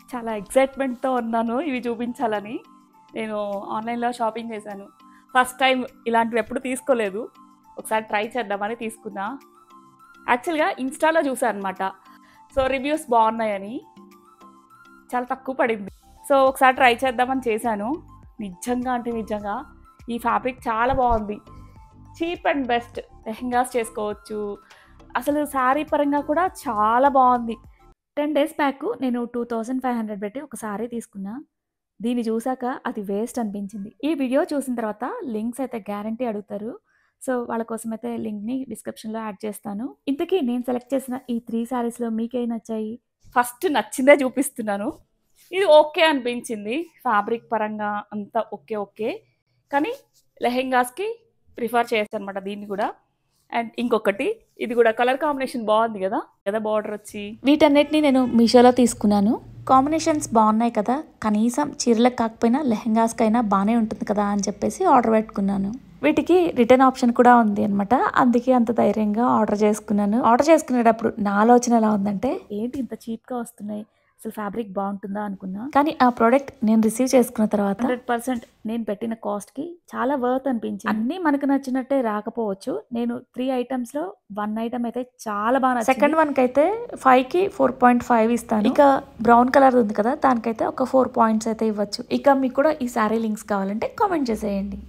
చాలా ఎక్సైట్మెంట్‌తో ఉన్నాను ఇవి చూపించాలని. నేను ఆన్‌లైన్‌లో షాపింగ్ చేశాను. ఫస్ట్ టైం ఇలాంటివి ఎప్పుడు తీసుకోలేదు. ఒకసారి ట్రై చేద్దామని తీసుకున్నా. యాక్చువల్‌గా ఇన్‌స్టాలో చూసా అనమాట. సో రివ్యూస్ బాగున్నాయని. చాలా తక్కువ పడింది. సో ఒకసారి ట్రై చేద్దామని చేశాను. నిజంగా అంటే నిజంగా ఈ ఫ్యాబ్రిక్ చాలా బాగుంది. చీప్ అండ్ బెస్ట్ లెహెంగాస్ చేసుకోవచ్చు. అసలు శారీ పరంగా కూడా చాలా బాగుంది. 10 డేస్ బ్యాక్ నేను 2500 పెట్టి ఒక శారీ తీసుకున్నా. దీన్ని చూసాక అది వేస్ట్ అనిపించింది. ఈ వీడియో చూసిన తర్వాత లింక్స్ అయితే గ్యారంటీ అడుగుతారు. సో వాళ్ళ కోసం అయితే లింక్‌ని డిస్క్రిప్షన్‌లో యాడ్ చేస్తాను. ఇంతకీ నేను సెలెక్ట్ చేసిన ఈ 3 శారీస్‌లో మీకేవి నచ్చాయి? ఫస్ట్ నచ్చిందే చూపిస్తున్నాను. ఇది ఓకే అనిపించింది. ఫ్యాబ్రిక్ పరంగా అంతా ఓకే ఓకే. కానీ లెహెంగాస్‌కి ప్రిఫర్ చేయొచ్చనమాట దీన్ని కూడా. అండ్ ఇంకొకటి ఇది కూడా కలర్ కాంబినేషన్ బాగుంది కదా బార్డర్ వచ్చి. వీటన్నిటిని నేను మీషోలో తీసుకున్నాను. కాంబినేషన్స్ బాగున్నాయి కదా, కనీసం చీరలకు కాకపోయినా లెహెంగాస్కైనా బాగానే ఉంటుంది కదా అని చెప్పేసి ఆర్డర్ పెట్టుకున్నాను. వీటికి రిటర్న్ ఆప్షన్ కూడా ఉంది అనమాట. అందుకే అంత ధైర్యంగా ఆర్డర్ చేసుకున్నాను. ఆర్డర్ చేసుకునేటప్పుడు నా ఆలోచన ఎలా ఉందంటే, ఏంటి ఇంత చీప్గా వస్తున్నాయి, అసలు ఫ్యాబ్రిక్ బాగుంటుందా అనుకున్నా. కానీ ఆ ప్రోడక్ట్ నేను రిసీవ్ చేసుకున్న తర్వాత 100% నేను పెట్టిన కాస్ట్కి చాలా వర్త్ అనిపించింది. అన్నీ మనకు నచ్చినట్టే రాకపోవచ్చు. నేను 3 ఐటమ్స్లో 1 ఐటమ్ అయితే చాలా బాగా నచ్చింది. సెకండ్ వన్కి అయితే 5కి 4.5 ఇస్తాను. ఇక బ్రౌన్ కలర్ ఉంది కదా, దానికైతే ఒక 4 పాయింట్స్ అయితే ఇవ్వచ్చు. ఇక మీకు కూడా ఈ శారీ లింక్స్ కావాలంటే కామెంట్ చేసేయండి.